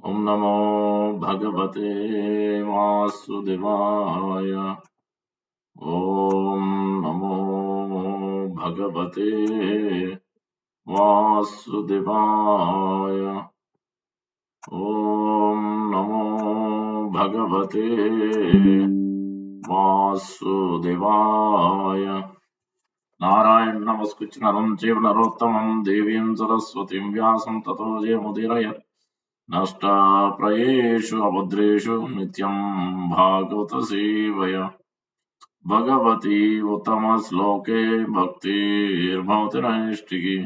Om Namo Bhagavate Vasudevaya. Om Namo Bhagavate Vasudevaya. Om Namo Bhagavate Vasudevaya. Narayan Namaskritya Naram Chaiva Narottamam Devim Saraswatim Vyasam Tato Jayamudiraya Nasta Prayeshu Abhadreshu Nityam Bhagavata Sevaya Bhagavati Uttama Sloke Bhakti Bhavati Naishtiki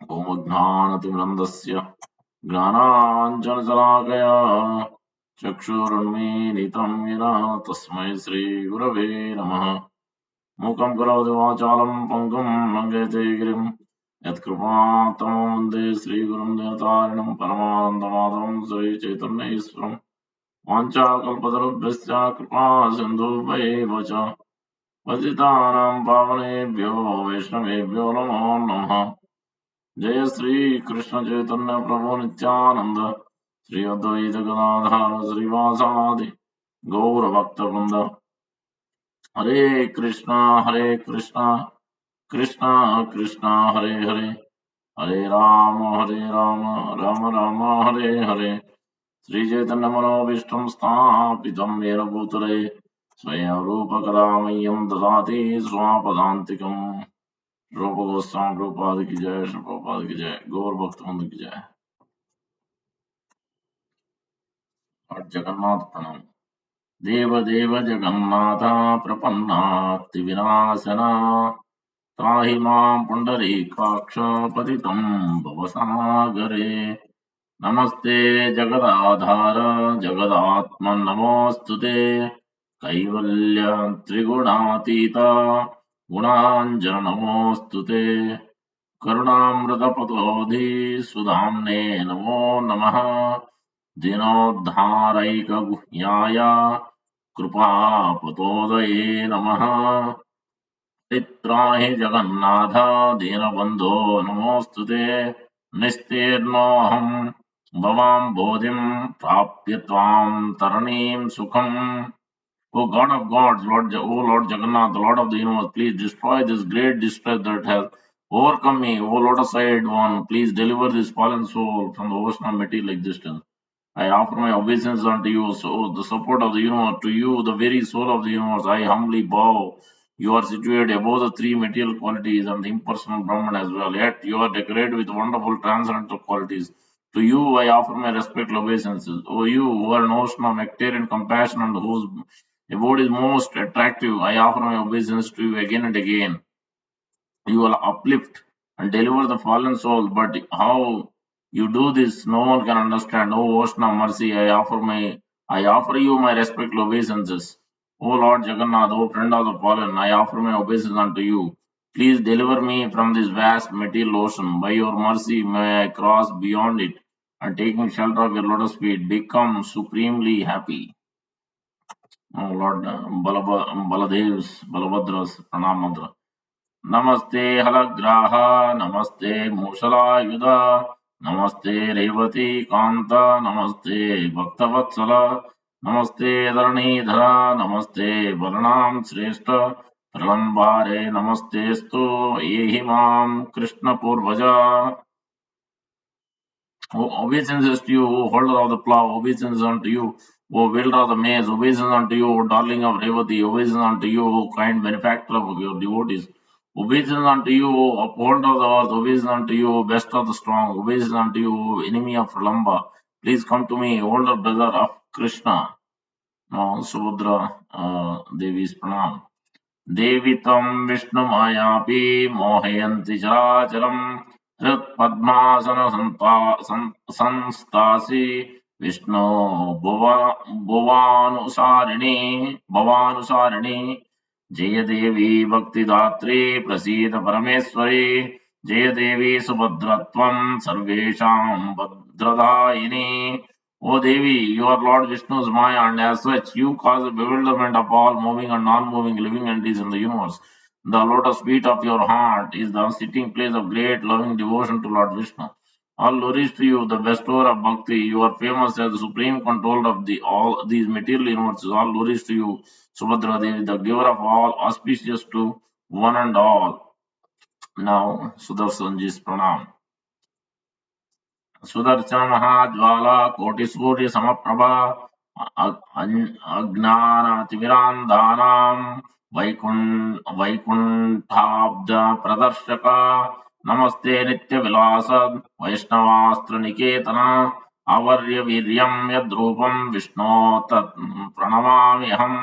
Om Ajnanatimrandasya Jnananjana Chakshurunmilitam Yena Tasmai Sri Gurave Namaha Mukam Karoti Vachalam Pangam Langete Girim Yatkrupatam Vande Sri Gurum Devatarinam Paramanandamatam Sri Chaitanya Iswaram Vanchakalpatarubhyasya Kripa Sindhubhaiva Cha Patitanam Pavanebhyo Vaishnavebhyo Namo Namaha Jaya Sri Krishna Chaitanya Prabhu Nityananda Sri Advaita Gadadhara Sri Vasadi Gaura Bhakta Vrinda Hare Krishna Krishna Krishna Hare Hare Hare Rama Rama Rama Hare Hare Sri Chaitanya Manobishtam Sthapitam Yena Bhutale Swayam Rupa Kalamayam Dadati Swapadantikam Rupa Goswami Prabhupada ki jai, Shri Prabhupada ki jai, Gaur Bhaktivinoda ki jai. Lord Jagannath Pranam. Deva Deva Jagannatha Prapannathi Vinasana Trahi Mam Pundarikaksha Patitam Bhavasagare Namaste Jagadadhara Jagadatman Namostute Kaivalya Trigunatita Gunanjana Namostute Karunamrtapatodhi Sudhamne Namo Namaha Dinodharaikaguhyaya Krupapatodaya Namaha Titrahi Jagannatha Dinabandho Namostute Nistirnoham Bhavam Bodhim Prapya Tvam Taranim Sukham. O God of gods, O Lord Jagannath, the Lord of the universe, please destroy this great distress that has overcome me. O lotus-eyed one, please deliver this fallen soul from the ocean of material existence. I offer my obeisance unto you, so the support of the universe, to you, the very soul of the universe, I humbly bow. You are situated above the three material qualities and the impersonal Brahman as well, yet you are decorated with wonderful transcendental qualities. To you I offer my respectful obeisances. O you, who are an ocean of nectarian compassion and whose abode is most attractive, I offer my obeisance to you again and again. You will uplift and deliver the fallen soul, but how you do this, no one can understand. O ocean of mercy, I offer you my respectful obeisances. O Lord Jagannath, O friend of the fallen, I offer my obeisance unto you. Please deliver me from this vast material ocean. By your mercy, may I cross beyond it, and taking shelter of your lotus feet, become supremely happy. O Lord Baladev's, Balabhadra's Pranam Mantra. नमस्ते हलग्राह नमस्ते मूषलायुध नमस्ते रेवती कांत नमस्ते भक्तवत्सल नमस्ते धरणीधर नमस्ते वर्णाम श्रेष्ठ प्रलंबारे नमस्तेस्तु येहि मां Krishna पूर्वजा. Obeisance to you, O holder of the plough, obeisance unto you, O wielder of the mace, obeisance unto you, O darling of Revati, obeisance unto you, O kind benefactor of your devotees, obeisance unto you, O upholder of the earth, obeisance unto you, O best of the strong, obeisance unto you, O enemy of Pralamba. Please come to me, older brother of Krishna. Now, Subhadra Devi's pranam. देवी त्वं विष्णुमायापि मोहयन्ति चराचरम् हृत्पद्मासनसंस्थासि विष्णो भवानुसारिणि जय देवी भक्तिदात्री प्रसीद परमेश्वरी जय देवी सुभद्रत्वं सर्वेषां भद्रदायिनी. O Devi, you are Lord Vishnu's Maya, and as such, you cause the bewilderment of all moving and non-moving living entities in the universe. The lotus feet of your heart is the sitting place of great loving devotion to Lord Vishnu. All glories to you, the bestower of bhakti. You are famous as the supreme controller of all these material universes. All glories to you, Subhadra Devi, the giver of all, auspicious to one and all. Now, Sudarshanji's pranam. Sudarshan महाज्वाला कोटिसूर्य समप्रभा अज्ञानतिमिरान्धानां वैकुण्ठाब्ज प्रदर्शका नमस्ते नित्यविलास वैष्णवास्त्रनिकेतन आवर्य वीर्यं यद्रूपं विष्णो तत् प्रणमाम्यहम्.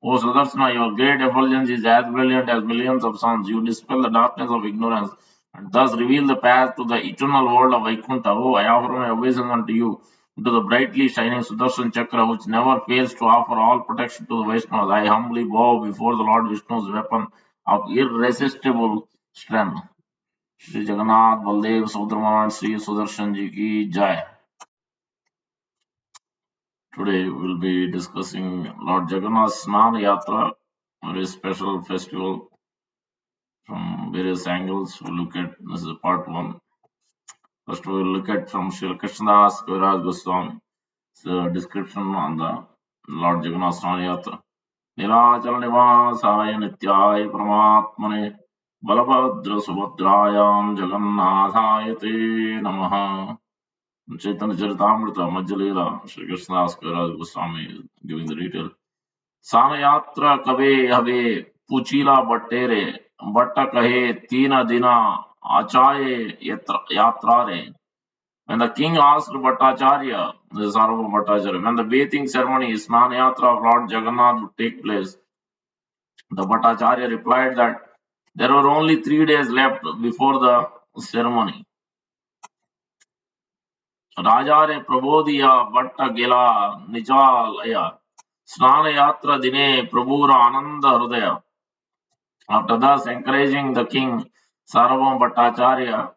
O Sudarsana, your great effulgence is as brilliant as millions of suns. You dispel the darkness of ignorance and thus reveal the path to the eternal world of Vaikuntha. Oh, I offer my obeisance unto you, to the brightly shining Sudarshan Chakra, which never fails to offer all protection to the Vaishnavas. I humbly bow before the Lord Vishnu's weapon of irresistible strength. Sri Jagannath, Baldev, Subramanian, and Sri Sudarshan Ji ki Jai. Today we'll be discussing Lord Jagannath's Snan Yatra, a very special festival from various angles. We'll look at this is part one. First, we will look at from Sri Krishnadas Kaviraj Goswami. The description on the Lord Jagannath Yatra. Nilachal Nivasaya Nityaya Paramatmane Balabhadra Subhadrayam Jagannathaya Te Namaha. Chaitanya Charitamrita Majjalila Sri Krishnadas Kaviraj Goswami is giving the detail. Sanayatra Kave Have Puchila Battere Batta Kahe Tina Dina Achaye Yatrare. When the king asked Bhattacharya, the Sarvabhauma Bhattacharya, when the bathing ceremony, Snanayatra of Lord Jagannath would take place, the Bhattacharya replied that there were only 3 days left before the ceremony. Rajare Prabodhiya Bhatta Gela Nichalaya Snanayatra Dine Prabhura Ananda Hridaya. After thus encouraging the king, Sarvabhauma Bhattacharya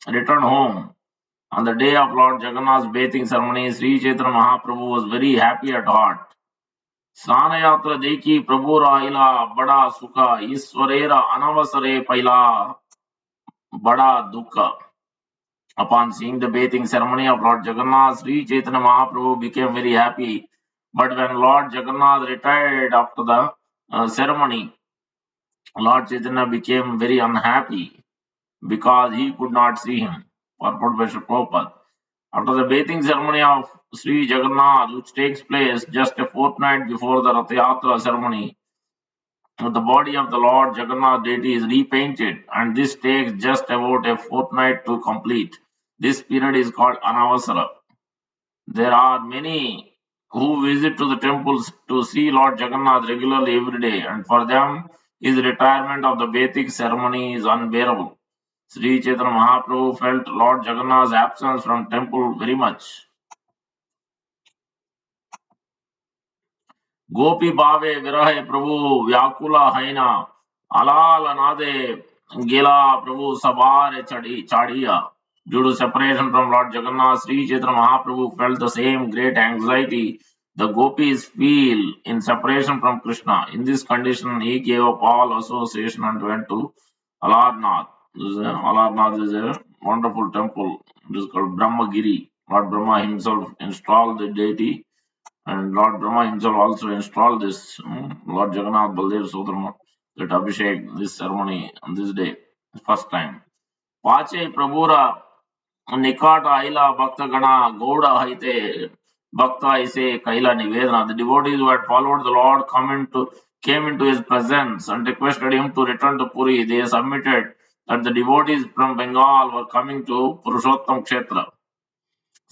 returned home. On the day of Lord Jagannath's bathing ceremony, Sri Chaitanya Mahaprabhu was very happy at heart. Snanayatra dekhi Prabhu rahila bada sukha Iswarera anavasare paila bada dukha. Upon seeing the bathing ceremony of Lord Jagannath, Sri Chaitanya Mahaprabhu became very happy. But when Lord Jagannath retired after the ceremony, Lord Chaitanya became very unhappy because he could not see him. Purport by Sri Prabhupada. After the bathing ceremony of Sri Jagannath, which takes place just a fortnight before the Rath Yatra ceremony, the body of the Lord Jagannath deity is repainted, and this takes just about a fortnight to complete. This period is called Anavasara. There are many who visit to the temples to see Lord Jagannath regularly every day, and for them, his retirement of the bathing ceremony is unbearable. Sri Chaitanya Mahaprabhu felt Lord Jagannath's absence from temple very much. Gopi Bave Virahe Prabhu Vyakula Haina Alal Anade Gela Prabhu Sabare Chadiya. Due to separation from Lord Jagannath, Sri Chaitanya Mahaprabhu felt the same great anxiety the gopis feel in separation from Krishna. In this condition, he gave up all association and went to Alarnath. Alarnath is a wonderful temple. It is called Brahmagiri. Lord Brahma himself installed the deity, and Lord Brahma himself also installed this Lord Jagannath Baldev Sudharma, that Abhishek, this ceremony on this day, first time. Pache Prabhura Nikata Aila Bhakta Gana Gouda Haite Bhakta Ise Kaila Nivedana. The devotees who had followed the Lord came into his presence and requested him to return to Puri. They submitted that the devotees from Bengal were coming to Purushottam Kshetra.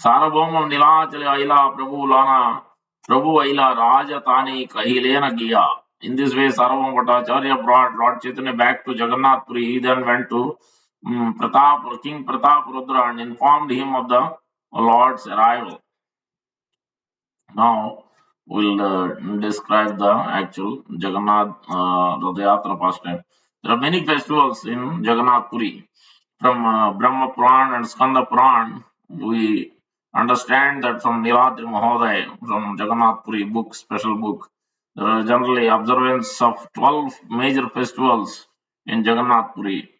Sarvabhaumam Nilachale Aila Prabhu Lana Prabhu Aila Rajatani Kahilena Giya. In this way, Sarvabhauma Bhattacharya brought Lord Chaitanya back to Jagannath Puri. He then went to King Pratap Rudra and informed him of the Lord's arrival. Now we'll describe the actual Jagannath Rath Yatra pastime. There are many festivals in Jagannath Puri. From Brahma Puran and Skanda Puran, we understand that from Niladri Mahoday, from Jagannath Puri book, special book, there are generally observance of 12 major festivals in Jagannath Puri.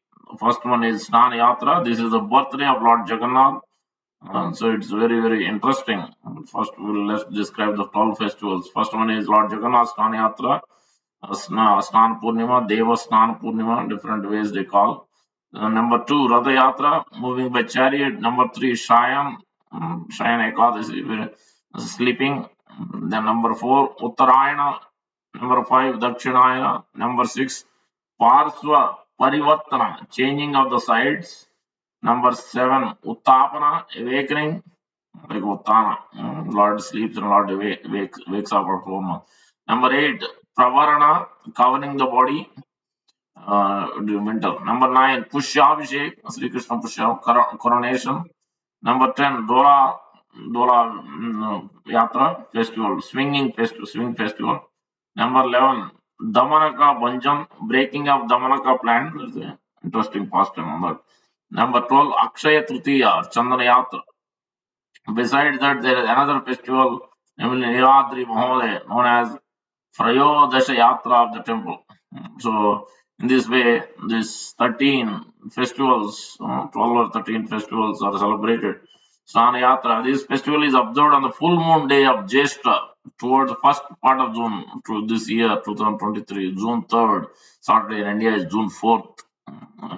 First one is Snan Yatra. This is the birthday of Lord Jagannath. So it's very, very interesting. First, let's describe the 12 festivals. First one is Lord Jagannath Snan Yatra, Snan Purnima, Deva Snan Purnima, different ways they call. Number two, Ratha Yatra, moving by chariot. Number three, Shayan Ekadasi, sleeping. Then number four, Uttarayana. Number five, Dakshinayana. Number six, Parsva Parivartana, changing of the sides. Number seven, Uttapana, awakening, like Uttana. Lord sleeps and Lord wakes up at home. Number eight, Pravarana, covering the body during winter. Number nine, Pushyabhishek, Sri Krishna Pushya, coronation. Number 10, Dola Yatra festival, swing festival. Number 11, Damanaka Banjam, breaking of Damanaka plant. There's an interesting pastime on that. Number 12, Akshaya Tritiya, Chandana Yatra. Besides that, there is another festival, namely Niradri Mahodaya, known as Prayodasha Yatra of the temple. So, in this way, these 13 festivals, 12 or 13 festivals are celebrated. Snana Yatra, this festival is observed on the full moon day of Jeshta towards the first part of June to this year, 2023, June 3rd. Saturday in India is June 4th.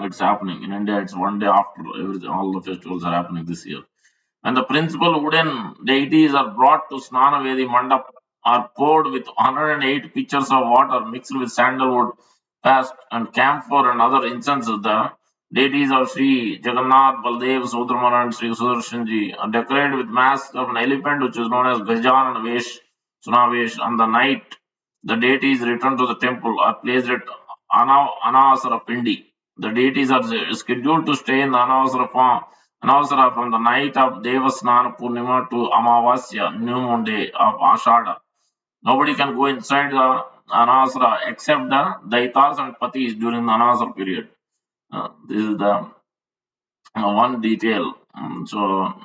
It's happening. In India, it's one day after everything, all the festivals are happening this year. When the principal wooden deities are brought to Snanavedi Mandap, are poured with 108 pitchers of water mixed with sandalwood, paste, and camphor and other incenses. The deities of Sri Jagannath, Baldev, Sudramana, and Sri Sudarshanji are decorated with masks of an elephant, which is known as Gajan Vesh, Sunavesh. On the night the deities return to the temple are placed at Anavasara Pindi. The deities are scheduled to stay in the Anavasara from the night of Devasnana Purnima to Amavasya, new moon day of Ashada. Nobody can go inside the Anasara except the Daitas and Patis during the Anasara period. This is the one detail. So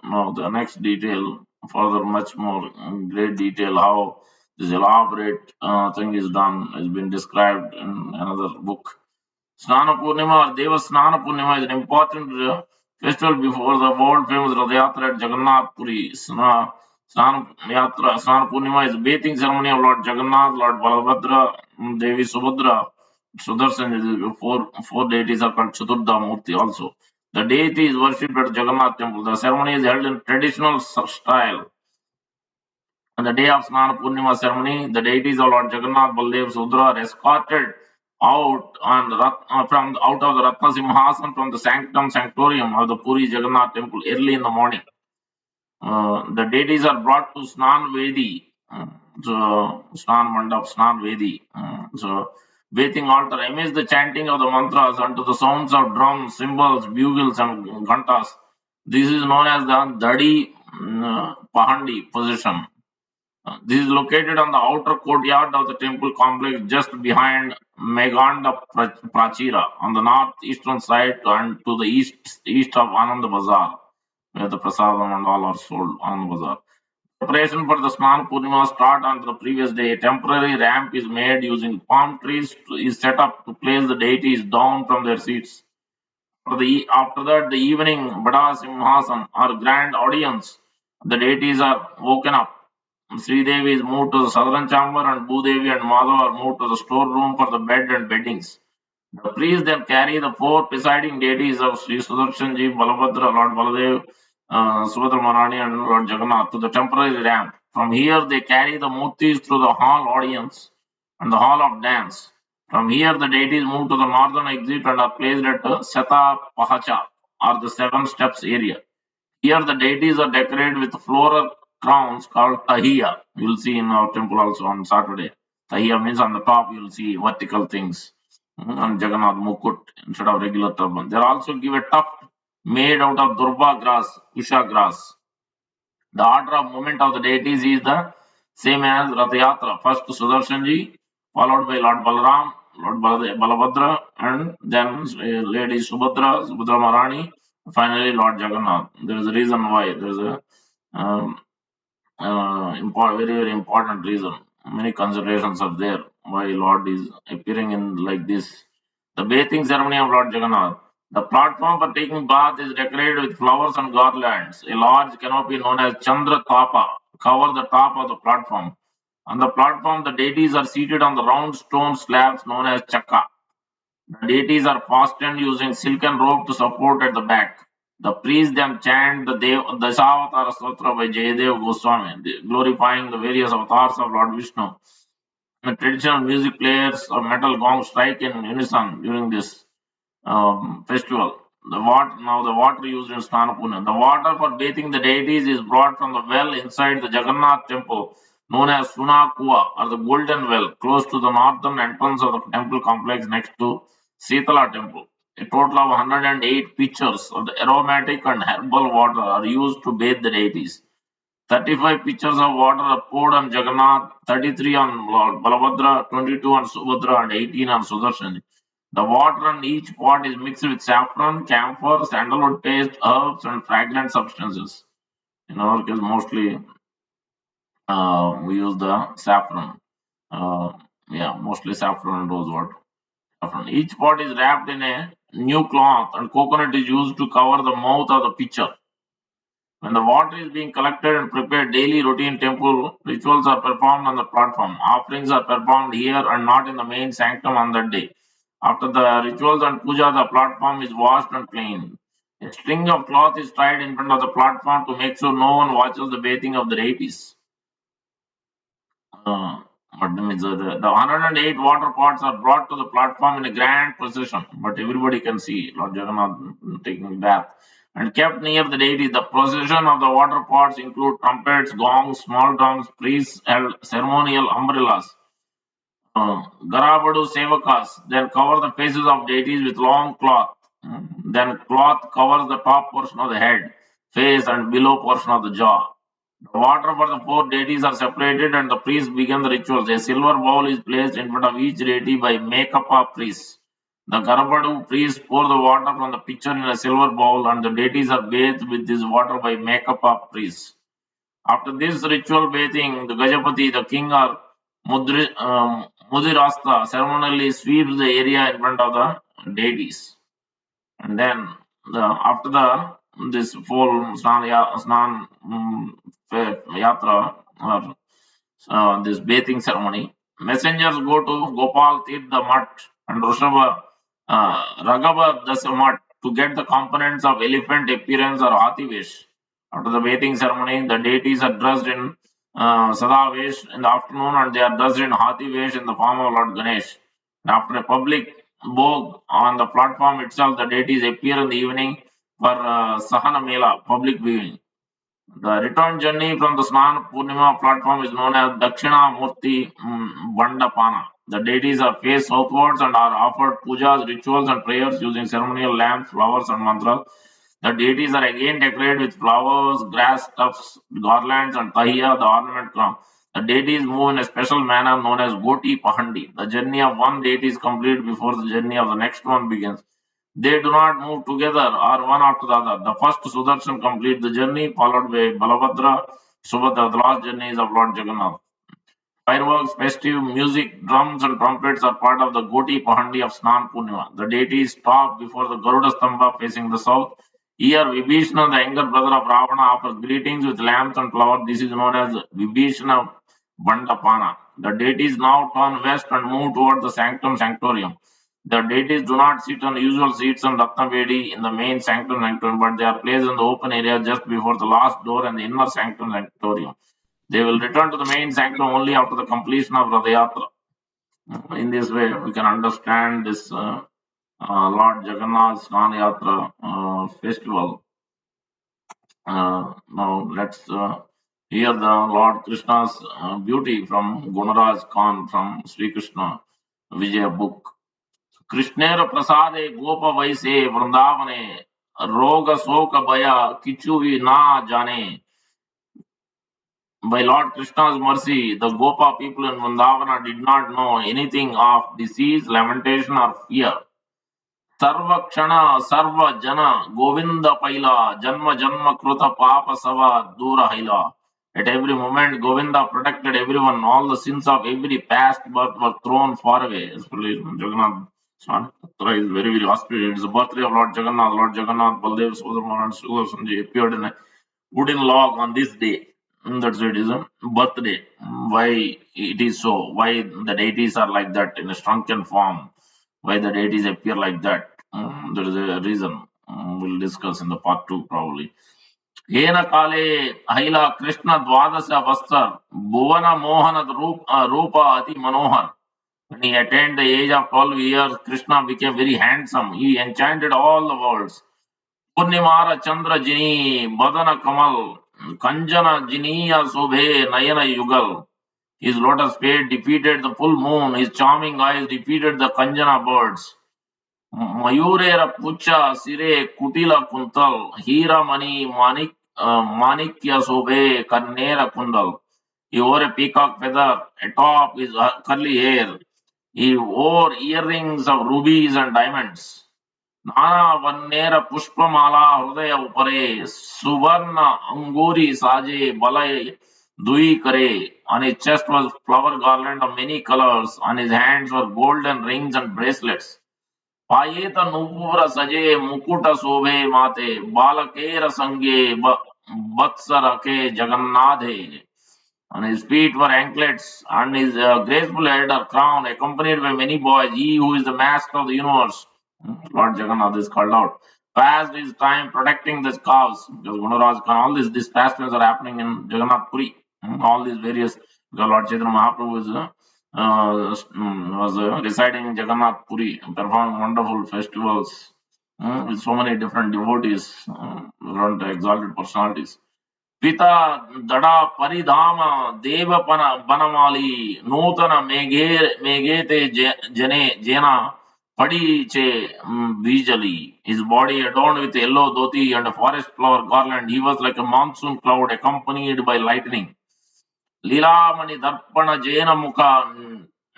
now the next detail, further much more great detail how this elaborate thing is done has been described in another book. Snana Purnima or Deva Snana Purnima is an important festival before the world famous Radhayatra at Jagannath Puri. Snana Purnima is a bathing ceremony of Lord Jagannath, Lord Balabhadra, Devi Subhadra, Sudarshan. Four deities are called Chaturda Murti also. The deity is worshipped at Jagannath temple. The ceremony is held in traditional style. On the day of Snana Purnima ceremony, the deities of Lord Jagannath, Baldev, Sudra are escorted out of the Ratna Simhasan from the sanctorium of the Puri Jagannath temple early in the morning. The deities are brought to Snan Vedi, so Snan Mandap, Snan Vedi. So bathing altar amidst the chanting of the mantras and to the sounds of drums, cymbals, bugles, and ghantas. This is known as the Dadi Pahandi position. This is located on the outer courtyard of the temple complex just behind Meghanda Prachira on the northeastern side and to the east of Ananda Bazar, where the prasadam and all are sold. Ananda Bazar. Preparation for the Snan Purnima start on the previous day. A temporary ramp is made using palm trees is set up to place the deities down from their seats. After that, the evening Bada Simhasan or grand audience, the deities are woken up. Sri Devi is moved to the southern chamber and Bhudevi and Madhava are moved to the storeroom for the bed and beddings. The priests then carry the four presiding deities of Sri Sudarshanji, Balabhadra, Lord Baladev, Subhadra Marani, and Lord Jagannath to the temporary ramp. From here, they carry the murtis through the hall audience and the hall of dance. From here, the deities move to the northern exit and are placed at Seta Pahacha, or the seven steps area. Here, the deities are decorated with floral crowns called tahiya. You will see in our temple also on Saturday. Tahiya means on the top you will see vertical things. And Jagannath Mukut instead of regular turban. They also give a tuft made out of durba grass, kusha grass. The order of movement of the deities is the same as Rath Yatra. First Sudarshanji, followed by Lord Balaram, Lord Balabhadra, and then Lady Subhadra Marani, finally Lord Jagannath. There is a reason why. There is a um, very, very important reason. Many considerations are there why Lord is appearing in like this. The bathing ceremony of Lord Jagannath. The platform for taking bath is decorated with flowers and garlands. A large canopy known as Chandra Tapa covers the top of the platform. On the platform, the deities are seated on the round stone slabs known as chakka. The deities are fastened using silken rope to support at the back. The priests then chant the Dasavatara Stotra by Jayadev Goswami, glorifying the various avatars of Lord Vishnu. The traditional music players or metal gongs strike in unison during this festival. The water used in Snana Punya. The water for bathing the deities is brought from the well inside the Jagannath temple, known as Suna Kua or the Golden Well, close to the northern entrance of the temple complex next to Sitala temple. A total of 108 pitchers of the aromatic and herbal water are used to bathe the deities. 35 pitchers of water are poured on Jagannath, 33 on Lord Balabhadra, 22 on Subhadra, and 18 on Sudarshan. The water in each pot is mixed with saffron, camphor, sandalwood paste, herbs, and fragrant substances. In our case, mostly we use the saffron. Uh, yeah, mostly saffron and rose water. Saffron. Each pot is wrapped in a new cloth, and coconut is used to cover the mouth of the pitcher. When the water is being collected and prepared, daily routine temple rituals are performed on the platform. Offerings are performed here and not in the main sanctum on that day. After the rituals and puja, the platform is washed and cleaned. A string of cloth is tied in front of the platform to make sure no one watches the bathing of the deities. Uh, but the 108 water pots are brought to the platform in a grand procession, but everybody can see Lord Jagannath taking a bath. And kept near the deity, the procession of the water pots include trumpets, gongs, small drums, priests held ceremonial umbrellas. Garabadu Sevakas then cover the faces of deities with long cloth. Then cloth covers the top portion of the head, face, and below portion of the jaw. The water for the four deities are separated and the priests begin the rituals. A silver bowl is placed in front of each deity by Mekapa priests. The Garabadu priests pour the water from the pitcher in a silver bowl and the deities are bathed with this water by Mekapa priests. After this ritual bathing, the Gajapati, the king or Mudirasta ceremonially sweeps the area in front of the deities. And then after the this full Snan yatra or this bathing ceremony, messengers go to Gopal Tirtha Mutt and Raghava Dasa Mutt to get the components of elephant appearance or Hativesh. After the bathing ceremony, the deities are dressed in Sadavesh in the afternoon and they are dressed in Hativesh in the form of Lord Ganesh. And after a public bhog on the platform itself, the deities appear in the evening for Sahana Mela, public viewing. The return journey from the Snan Purnima platform is known as Dakshina Murti Bandapana. The deities are faced southwards and are offered pujas, rituals, and prayers using ceremonial lamps, flowers, and mantras. The deities are again decorated with flowers, grass stuffs, garlands, and tahiya, the ornament crown. The deities move in a special manner known as Goti Pahandi. The journey of one deity is complete before the journey of the next one begins. They do not move together or one after the other. The first Sudarshan complete the journey, followed by Balabhadra, Subhadra. The last journey is of Lord Jagannath. Fireworks, festive music, drums, and trumpets are part of the Goti Pahandi of Snan Purnima. The deities stop before the Garuda Stamba facing the south. Here, Vibhishana, the younger brother of Ravana, offers greetings with lamps and flowers. This is known as Vibhishana Bandapana. The deities now turn west and move toward the sanctum sanctorium. The deities do not sit on usual seats on Ratnavedi in the main sanctum sanctorium, but they are placed in the open area just before the last door and the inner sanctum sanctorium. They will return to the main sanctum only after the completion of Ratha Yatra. In this way, we can understand this Lord Jagannath Snan Yatra festival. Now let's hear the Lord Krishna's beauty from Gunaraj Khan from Sri Krishna Vijaya book. Krishnera prasade gopa vaise vrindavane roga soka baya kichu na jane. By Lord Krishna's mercy, the Gopa people in Vrindavana did not know anything of disease, lamentation, or fear. Sarva Kshana, Sarva Jana, Govinda Paila, Janma Janma Kruta Papa Sava Dura Haila. At every moment, Govinda protected everyone. All the sins of every past birth were thrown far away. Jagannath Snan Yatra is very, very auspicious. It's the birthday of Lord Jagannath. Lord Jagannath, Baldev, Sodharma, and Sudarsanji appeared in a wooden log on this day. That's why it is a birthday. Why it is so? Why the deities are like that in a shrunken form? Why the deities appear like that? There is a reason. We'll discuss in the part two probably. येन काले अहिला कृष्ण द्वादश वत्सर भुवन मोहन रूप अति मनोहर. When he attained the age of 12 years, Krishna became very handsome. He enchanted all the worlds. Purnimara Chandra Jini, Badana Kamal, Kanjana Jiniya Sobhe, Nayana Yugal. His lotus fate defeated the full moon. His charming eyes defeated the Kanjana birds. Mayurera Pucha Sire Kutila Kuntal, Hira Mani Manikya Sobe Karnera Kundal. He wore a peacock feather atop his curly hair. He wore earrings of rubies and diamonds. Nana Vannera Pushpamala Hridaya Upare, Suvarna Anguri Saje Balay Dui Kare. On his chest was flower garland of many colors. On his hands were golden rings and bracelets. पायेत Nupur सजे मुकुट शोभे माते बालकेर संगे बत्स रखे जगन्नाथे. On his feet were anklets, and his graceful head or crown, accompanied by many boys. He who is the master of the universe, Lord Jagannath is called out, passed his time protecting the cows. Because Gunaraj Khan, all these pastimes are happening in Jagannath Puri. All these various, because Lord Chaitanya Mahaprabhu was residing in Jagannath Puri, performing wonderful festivals with so many different devotees, different exalted personalities. पिता दड़ा परिधाम देवपन बनमाली नूतन मेघेते जने जेना पड़ी चे बीजली. His body adorned with yellow dhoti and a forest flower garland. He was like a monsoon cloud accompanied by lightning. Leelamani दर्पण जैन मुख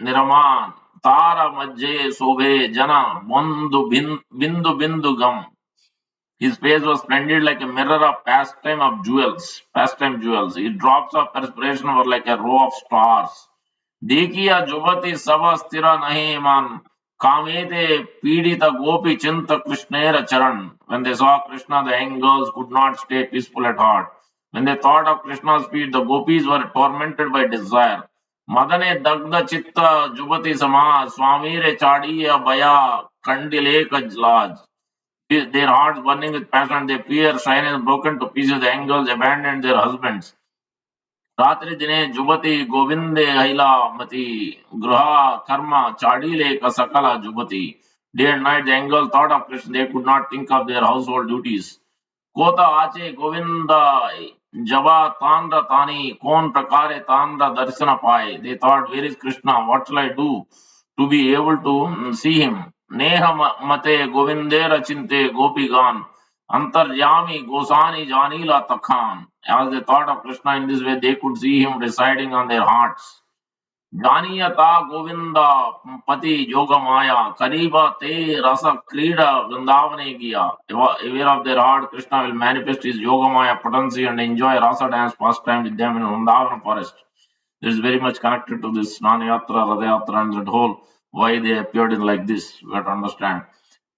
निरमान तार मज्जे शोभे जना बिंदु बिंदु गम. His face was splendid like a mirror of pastime jewels. His drops of perspiration were like a row of stars. देखिया जुबती सब स्थिर नहीं मन कामेते पीड़ित गोपी चिंत कृष्णेर charan. When they saw Krishna, the young girls could not stay peaceful at heart. When they thought of Krishna's feet, the gopis were tormented by desire. Madane दग्ध चित्त जुबती समाज स्वामी रे चाड़िया बया कंडिलेक लाज. Their hearts burning with passion, they fear shyness broken to pieces, the angels abandoned their husbands. रात्रि दिने जुबती गोविंदे हैला मति गृह कर्म चाडीले का सकला जुबती. Day and night the angels thought of Krishna, they could not think of their household duties. कोता आचे गोविंद जवा तांड्र तानी कौन प्रकारे तांड्र दर्शन पाए. They thought, where is Krishna? What shall I do to be able to see him? नेह मते गोविंदेर चिंते गोपीगान अंतर्यामी गोसानी जानीला तखान. As they thought of Krishna in this way, they could see him residing on their hearts. जानीयता Govind पति योग माया करीबा ते रस क्रीड़ा वृंदावने किया. Aware of their heart, Krishna will manifest his yoga maya potency and enjoy rasa dance pastime with them in Vrindavan forest. This is very much connected to this Snan Yatra, Radha Yatra, and that whole why they appeared in like this. We have to understand.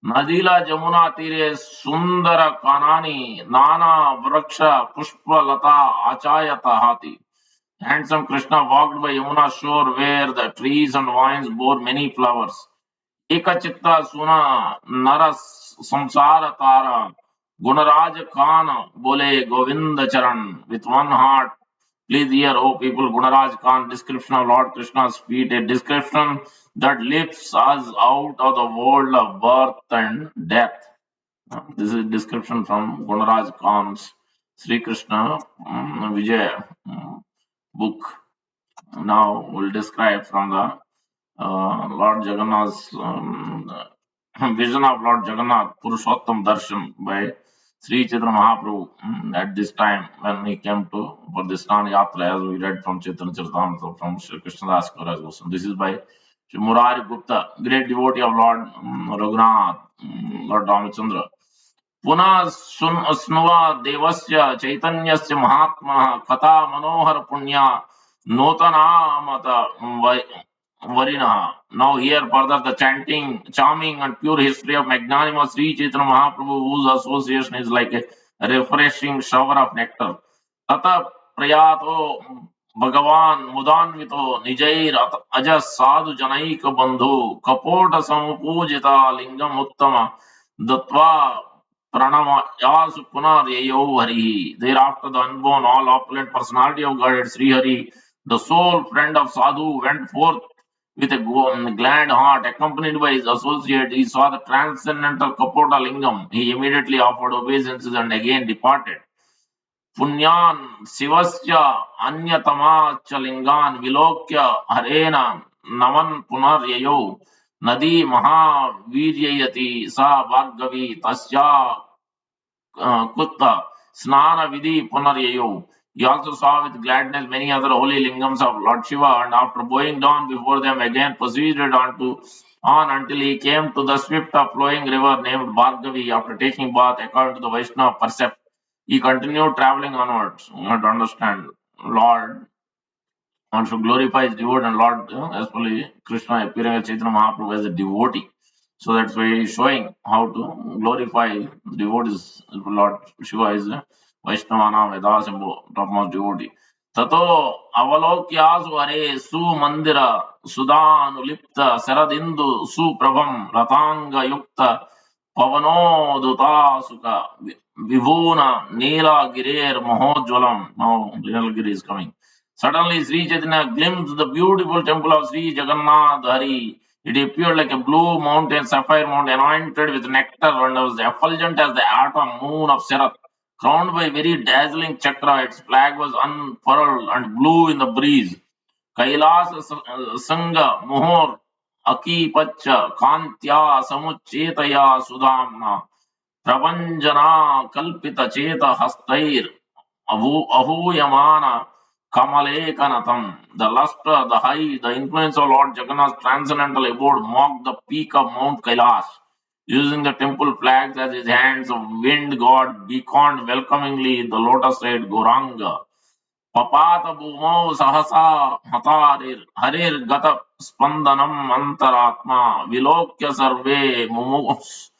नदीला जमुना तीरे सुंदर कानानी नाना वृक्ष पुष्प लता आचायता हाथी. Handsome Krishna walked by Yamuna shore where the trees and vines bore many flowers. Ekachitta suna naras samsara tara Gunaraj Khan bole Govinda Charan. With one heart, please hear, O people, Gunaraj Khan description of Lord Krishna's feet, a description that lifts us out of the world of birth and death. This is a description from Gunaraj Khan's Sri Krishna Vijay book. Now we'll describe from the Lord Jagannath's vision of Lord Jagannath Purushottam Darshan by Sri Chaitanya Mahaprabhu at this time when he came to for the Snan Yatra, as we read from Chaitanya Charitamrita from Sri Krishnadas Kaviraj Goswami. This is by Sri Murari Gupta, great devotee of Lord Raghunath, Lord Ramachandra. पुनः स्नुवा देवस्य चैतन्यस्य महात्मनः कथा मनोहर पुण्या नूतनामत Varinaha. Now here further the chanting, charming and pure history of magnanimous Sri Chaitanya Mahaprabhu, whose association is like a refreshing shower of nectar. Tata prayato Bhagavan mudanvito nijair ajas sadhu janaika bandhu kapota samupujita lingam uttama datva pranama yasu punar yayo harihi. Thereafter the unborn all opulent personality of Godhead Sri Hari, the sole friend of sadhu, went forth with a glad heart, accompanied by his associate. He saw the transcendental Kapota Lingam. He immediately offered obeisances and again departed. Punyan Sivasya Anyatama Chalingan Vilokya Harena Naman Punaryayo Nadi Mahaviryayati Sa Bhargavi Tasya Kutta, Snana Vidhi Punaryayo. He also saw with gladness many other holy lingams of Lord Shiva, and after bowing down before them again proceeded on until he came to the swift flowing river named Bhargavi. After taking bath, according to the Vaishnava percept, he continued traveling onwards. You have to understand, Lord one should glorify his devotee and Lord, especially Krishna appearing as Chaitanya Mahaprabhu as a devotee. So that's why he's showing how to glorify devotees. Lord Shiva is a Vaishnavana Vedasambho, topmost devotee. Tato avalokyasu hare su mandira sudhanulipta saradindu suprabham ratanga yukta pavano suka vibhuna nila girer mahojwalam. Now Nilagiri is coming. Suddenly, Sri Chaitanya glimpsed the beautiful temple of Sri Jagannath Hari. It appeared like a blue mountain, sapphire mountain, anointed with nectar, and was effulgent as the autumn moon of Sharath. Crowned by very dazzling chakra, its flag was unfurled and blew in the breeze. Kailas Sangha Muhor Aki Pacha Kantya Samuchetaya Sudhamna Pravanjana Kalpita Cheta Hastair Ahuyamana Kamalekanatham. The luster, the height, the influence of Lord Jagannath's transcendental abode mocked the peak of Mount Kailash. Using the temple flags as his hands, the wind god beckoned welcomingly the lotus red Goranga. Papata bhumau sahasa hatarir harir gata spandanam antaratma vilokya sarve mumus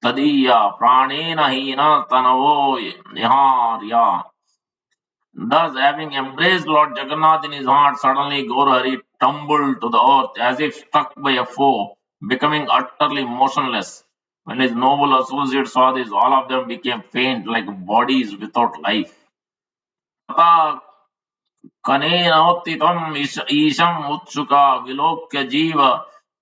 tadiya pranena hina tanavo niharya. Thus, having embraced Lord Jagannath in his heart, suddenly Gaurahari tumbled to the earth as if struck by a foe, becoming utterly motionless. When his noble associates saw this, all of them became faint like bodies without life. तथा कनेनोत्थितम् ईशम् उत्सुका विलोक्य जीव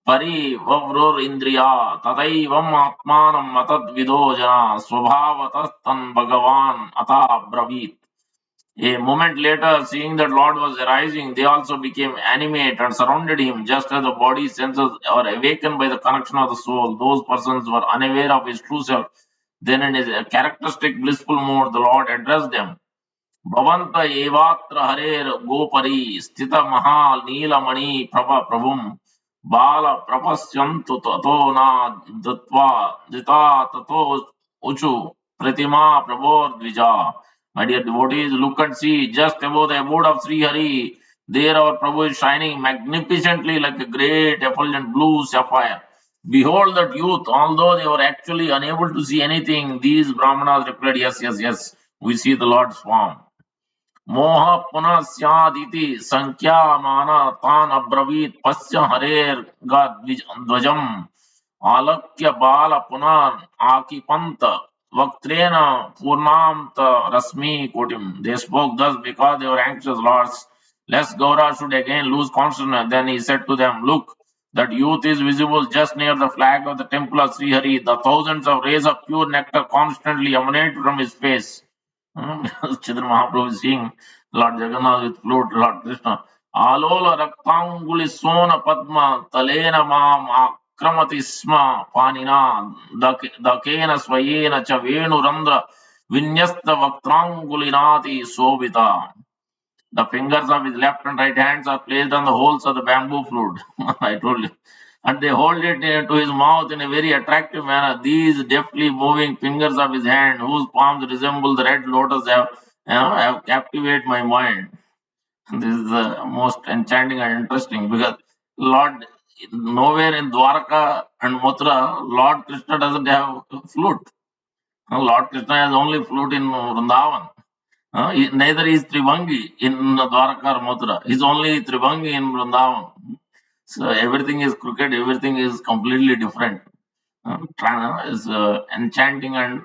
परिवव्रुरिन्द्रिया तथैवम् आत्मानम् अतद्विदो जना स्वभावतस्तन् भगवान् अथाब्रवीत्. A moment later, seeing that Lord was arising, they also became animate and surrounded him, just as the body's senses are awakened by the connection of the soul. Those persons were unaware of his true self. Then, in his characteristic blissful mood, the Lord addressed them. भवन्त एवात्र हरेर गोपरि स्थित महानीलमणि प्रभ प्रभुं बाल प्रपश्यन्तु ततो न दत्वा दिता ततो उचु प्रतिमा प्रभोर्द्विजा. My dear devotees, look and see just above the abode of Sri Hari. There our Prabhu is shining magnificently like a great effulgent blue sapphire. Behold that youth, although they were actually unable to see anything, these Brahmanas replied, yes, yes, yes, we see the Lord's form. मोह पुनः स्यादिति संख्यामान तान् अब्रवीत् पश्य हरेर्गद्विजम् आलक्य बाल पुनः आकिपन्त वक्त्रेण पूर्णांत रश्मि कोटिम. They spoke thus because they were anxious lords, lest Gaura should again lose consciousness. Then he said to them, look, that youth is visible just near the flag of the temple of Sri Hari. The thousands of rays of pure nectar constantly emanate from his face. Chaitanya Mahaprabhu is seeing Lord Jagannath with flute, Lord Krishna. Alola Raktanguli Sona Padma Talena Mam Akramati Sma Panina Dakena Swayena Chavenu Randra Vinyasta Vaktrangulinati Sobita. The fingers of his left and right hands are placed on the holes of the bamboo flute. I told you. And they hold it to his mouth in a very attractive manner. These deftly moving fingers of his hand, whose palms resemble the red lotus, have captivated my mind. This is the most enchanting and interesting because Lord, nowhere in Dwaraka and Mathura, Lord Krishna doesn't have flute. Lord Krishna has only flute in Vrindavan. Neither is Trivangi in Dwaraka or Mathura. He's only Trivangi in Vrindavan. So everything is crooked, everything is completely different. Is enchanting and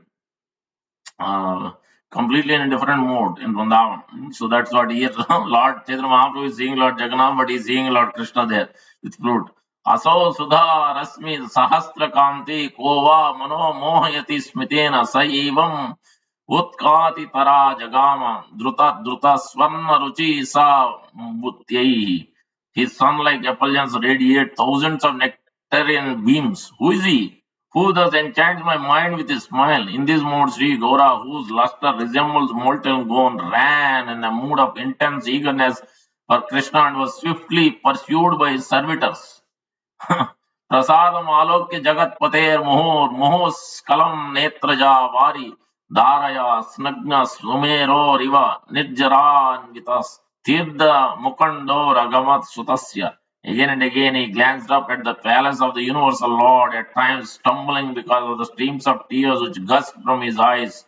uh, completely in a different mode in Vrindavan. So that's what here Lord Chaitanya Mahaprabhu is seeing Lord Jagannath, but he's seeing Lord Krishna there with flute. Aso Sudha Rasmi Sahasra Kanti Kova Mano Mohayati Smitena Saivam Utkati Tara Jagama Druta Druta Swarna Ruchi Sa Butyai. His sun-like effulgence radiate thousands of nectarian beams. Who is he? Who thus enchants my mind with his smile? In this mode, Sri Gaura, whose luster resembles molten gold, ran in a mood of intense eagerness for Krishna and was swiftly pursued by his servitors. प्रसादम आलोक्य जगत पतेर मुहुर मुहुस्कलम नेत्रजा वारी धारया स्नग्न सुमेरोरिव निर्जरान्वितस् तीर्थ मुकुंडोरगमत् सुतस्य. Again and again he glanced up at the palace of the universal Lord, at times stumbling because of the streams of tears which gushed from his eyes.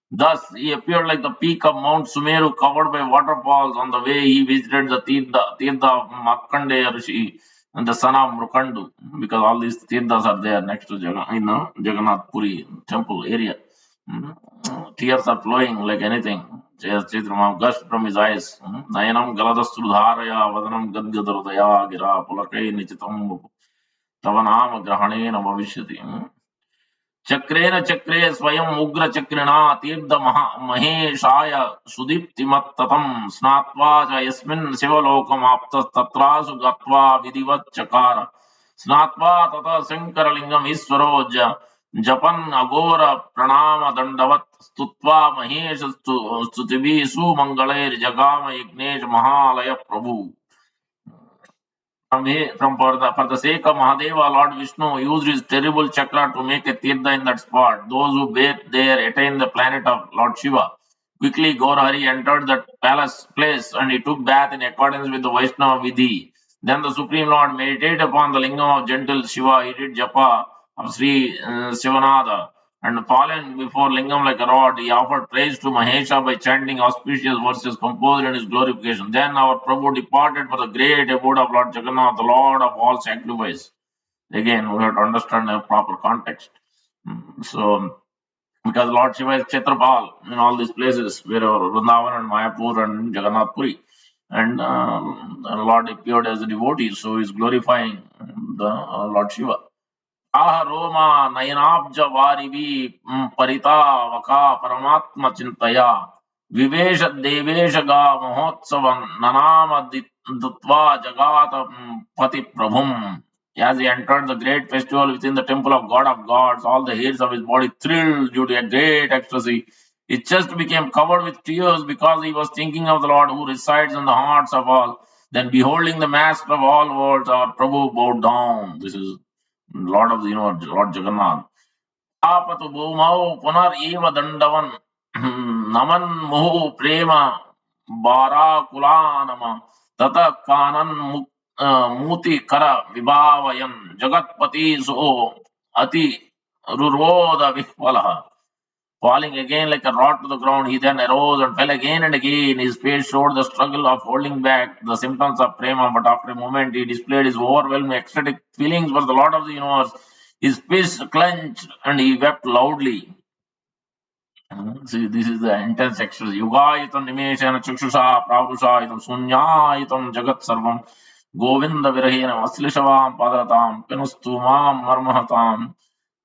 Thus, he appeared like the peak of Mount Sumeru covered by waterfalls on the way he visited the Tirtha of Markandeya Rishi and the son of Mrukandu, because all these Tirthas are there next to Jagannath Puri temple area. Tears are flowing like anything. Chaitanya gushed from his eyes. Nayanam Galadastudharaya Vadanam Gadgadardaya Gira Pulakai Nichitam Tavanam Grahanena Bhavishyati. चक्रेण चक्रे स्वयं उग्र चक्रिणा तीर्थ महेशाय सुदीप्तिमत्ततं स्नात्वा च यस्मिन् शिवलोकमाप्तस्तत्रासु गत्वा विधिवत् चकार स्नात्वा ततः शङ्करलिङ्गम् ईश्वरो जपन् अघोर प्रणाम दण्डवत् स्तुत्वा महेश स्तुतिभिः सुमङ्गलैर्जगाम यज्ञेश महालय प्रभु. For the sake of Mahadeva, Lord Vishnu used his terrible chakra to make a tirtha in that spot. Those who bathed there attained the planet of Lord Shiva. Quickly, Gaurhari entered that palace place and he took bath in accordance with the Vaishnava Vidhi. Then the Supreme Lord meditated upon the lingam of gentle Shiva. He did japa of Sri Sivanada. And fallen before lingam like a rod, he offered praise to Mahesha by chanting auspicious verses composed in his glorification. Then our Prabhu departed for the great abode of Lord Jagannath, the Lord of all sacrifice. Again, we have to understand the proper context. So, because Lord Shiva is Kshetrapal in all these places, wherever Vrindavan and Mayapur and Jagannath Puri, and Lord appeared as a devotee, so he is glorifying the Lord Shiva. आह रोमा नयनाब्ज वारिवी परितावका परमात्म चिंतया विवेश देवेश गा महोत्सव ननाम दुत्वा जगात पति प्रभुम. As he entered the great festival within the temple of God of gods, all the hairs of his body thrilled due to a great ecstasy. His chest became covered with tears because he was thinking of the Lord who resides in the hearts of all. Then, beholding the master of all worlds, our Prabhu bowed down. This is Lord of the universe, Lord Jagannath. आपतु भूमौ पुनरेव दंडवन नमन मुहु प्रेम बाराकुलानम तत कानन मूति कर विभावयन जगतपति सो अति रुरोद विह्वलः. Falling again like a rod to the ground, he then arose and fell again and again. His face showed the struggle of holding back the symptoms of prema, but after a moment he displayed his overwhelming ecstatic feelings for the Lord of the universe. His fist clenched and he wept loudly. See, this is the intense ecstasy. Yugayitam nimeshana chakshusha pravrushaitam sunyayitam jagat sarvam govinda virahena vaslishavam padaratam penustu mam marmahatam.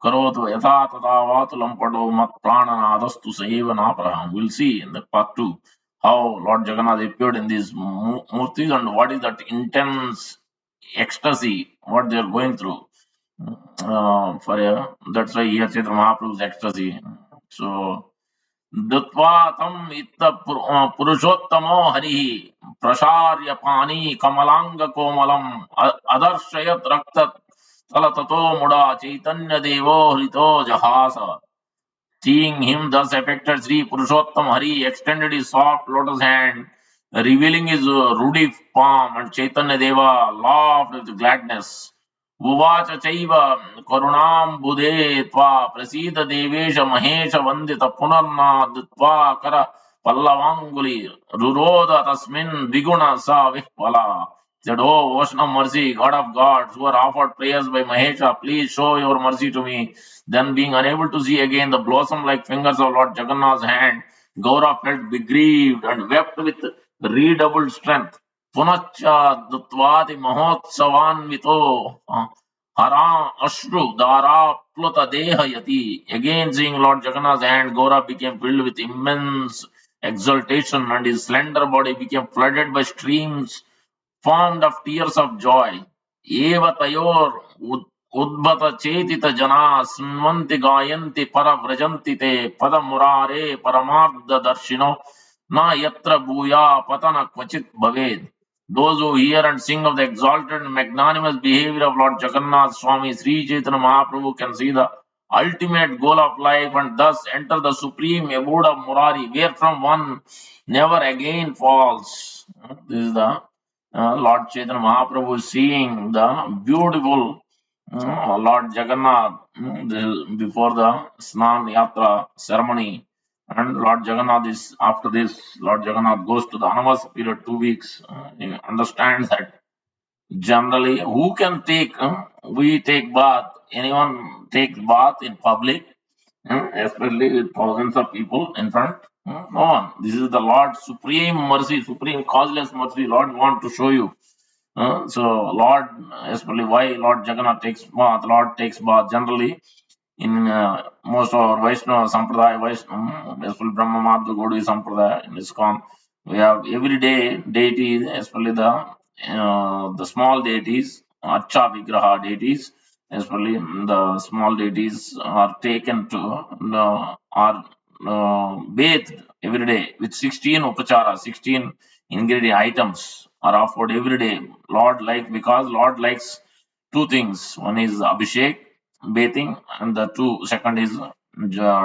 Karotu yatha tata vatulam pado mat prananadastu saiva napraham. We'll see in the part 2 how Lord Jagannath appeared in these murtis and what is that intense ecstasy, what they are going through. That's why here Chaitanya Mahaprabhu's ecstasy. So, Dutva tam itta purushottamo harihi prasharya pani kamalanga komalam adarshayat raktat talatato muda chaitanya devo hrito jahasa. Seeing him thus affected, Sri Purushottam Hari extended his soft lotus hand revealing his ruddy palm, and Chaitanya Deva laughed with gladness. Uvacha chaiva karunam budhe tva prasida devesha mahesha vandita punarna ditva kara pallavanguli ruroda tasmin viguna sa vihpala. Said, "Oh, ocean of mercy, God of gods, who are offered prayers by Mahesha, please show your mercy to me." Then, being unable to see again the blossom like fingers of Lord Jagannath's hand, Gaura felt begrieved and wept with redoubled strength. Punacha Dutvati Mahotsavanvito Hara Ashru Dara Pluta Dehayati. Again seeing Lord Jagannath's hand, Gaura became filled with immense exultation, and his slender body became flooded by streams formed of tears of joy. Eva tayor udbhata chetita jana smvanti gayanti paravrajanti te padamurare paramartha darshino na yatra bhuya patana kvachit bhaved. Those who hear and sing of the exalted and magnanimous behavior of Lord Jagannath Swami Sri Chaitanya Mahaprabhu can see the ultimate goal of life and thus enter the supreme abode of Murari, where from one never again falls. This is the Lord Chaitanya Mahaprabhu is seeing the beautiful Lord Jagannath before the Snan Yatra ceremony. And Lord Jagannath is after this, Lord Jagannath goes to the Anavas period 2 weeks. He understands that generally who can take, we take bath, anyone takes bath in public, especially with thousands of people in front. No one. This is the Lord's supreme mercy, supreme causeless mercy. Lord want to show you. So Lord, especially why Lord Jagannath takes bath, Lord takes bath generally in most of our Vaishnava Sampradaya, especially Brahma Madhva Gaudiya Sampradaya in ISKCON, we have everyday deities, especially the small deities, Acha Vigraha deities, especially the small deities are taken to are bathed every day with 16 upachara, 16 ingredient items are offered every day. Lord like because Lord likes two things. One is Abhishek, bathing, and the second is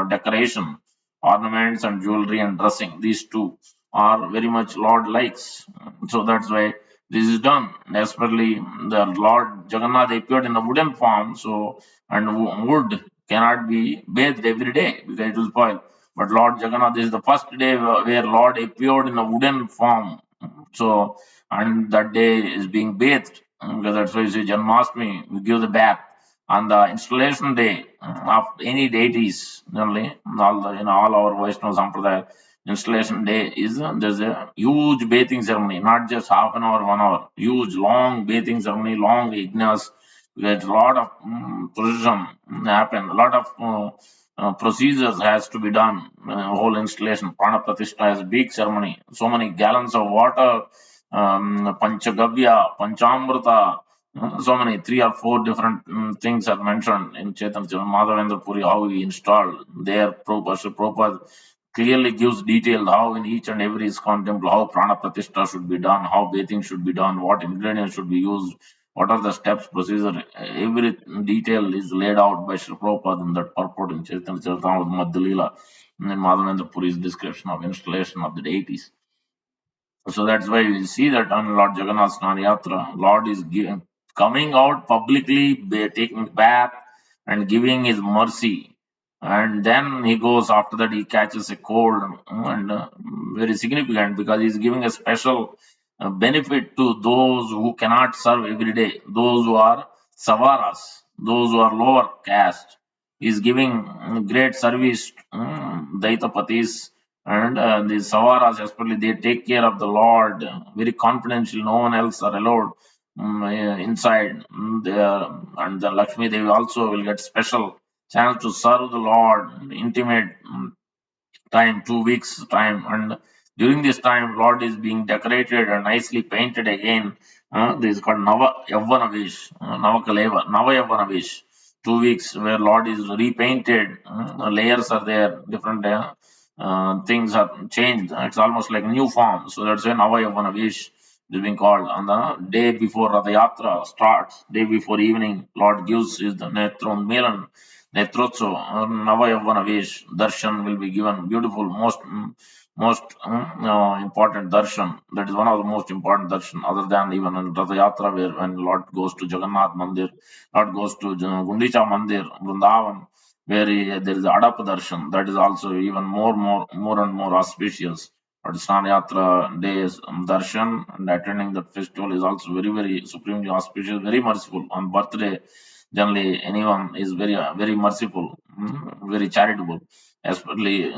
decoration, ornaments and jewelry and dressing. These two are very much Lord likes. So that's why this is done. Especially the Lord Jagannath appeared in a wooden form, so and wood cannot be bathed every day because it will spoil. But Lord Jagannath, this is the first day where Lord appeared in a wooden form. So and that day is being bathed because that's why you see Janmashtami, we give the bath. On the installation day of any deities, generally, all our Vaishnava Sampradaya, installation day is there's a huge bathing ceremony, not just half an hour, 1 hour, huge, long bathing ceremony, long yajnas. There's a lot of procession happen, a lot of procedures has to be done. Whole installation, Prana Pratishtha is a big ceremony. So many gallons of water, Panchagavya, Panchamrita, so many, three or four different things are mentioned in Chaitanya Madhavendra Puri, how he installed there. Prabhupada clearly gives detail how in each and every ISKCON temple, how Prana Pratishtha should be done, how bathing should be done, what ingredients should be used, what are the steps, procedure. Every detail is laid out by Sri Prabhupada in that purport in Chaitanya Charitamrita Madhya Leela, and in Madhavendra Puri's description of installation of the deities. So that's why we see that on Lord Jagannath's Snan Yatra, Lord is coming out publicly, taking bath and giving his mercy. And then he goes, after that, he catches a cold, and very significant because he's giving a special benefit to those who cannot serve every day, those who are savaras, those who are lower caste. He's giving great service, Daitapatis, and the Savaras, especially, they take care of the Lord very confidential. No one else are allowed inside. And the Lakshmi Devi also will get special chance to serve the Lord, intimate time, 2 weeks time, and during this time, Lord is being decorated and nicely painted again. This is called Nava Yavanavish, Navakaleva, Nava Yavanavish. 2 weeks where Lord is repainted, layers are there, different things are changed. It's almost like new form. So that's why Nava Yavanavish is being called. On the day before the yatra starts, day before evening, Lord gives his the Netron Milan. Netrotsav, Navayavana Vesh, darshan will be given. Beautiful, most important darshan. That is one of the most important darshan, other than even in Ratha Yatra, where when Lord goes to Jagannath Mandir, Lord goes to Gundicha Mandir, Vrindavan, where there is Adap darshan. That is also even more and more auspicious. But Snan Yatra days darshan and attending that festival is also very supremely auspicious, very merciful. On birthday, generally anyone is very merciful, very charitable. Especially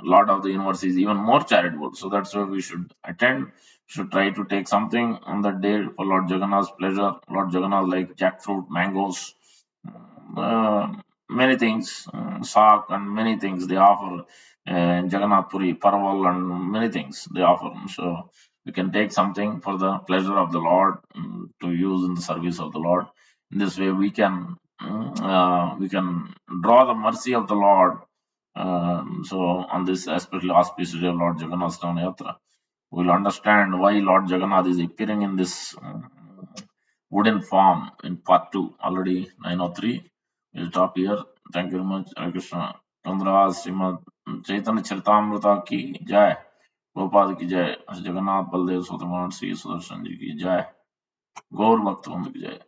Lord of the Universe is even more charitable. So that's why we should attend. Should try to take something on that day for Lord Jagannath's pleasure. Lord Jagannath like jackfruit, mangoes, uh, many things, sak and many things they offer. Jagannath Puri, Parval and many things they offer. So we can take something for the pleasure of the Lord, to use in the service of the Lord. In this way, we can draw the mercy of the Lord. So on this especially auspicious day of Lord Jagannath Yatra, we'll understand why Lord Jagannath is appearing in this wooden form in part 2. Already 903. We'll stop here. Thank you very much. Hare Krishna. Chandra Srimad Chaitanya Charitamrita ki jai. Gopal ki jai. Jagannath Baldev Sutaman Sri Sudarshan ji ki jai. गौर भक्त की जय।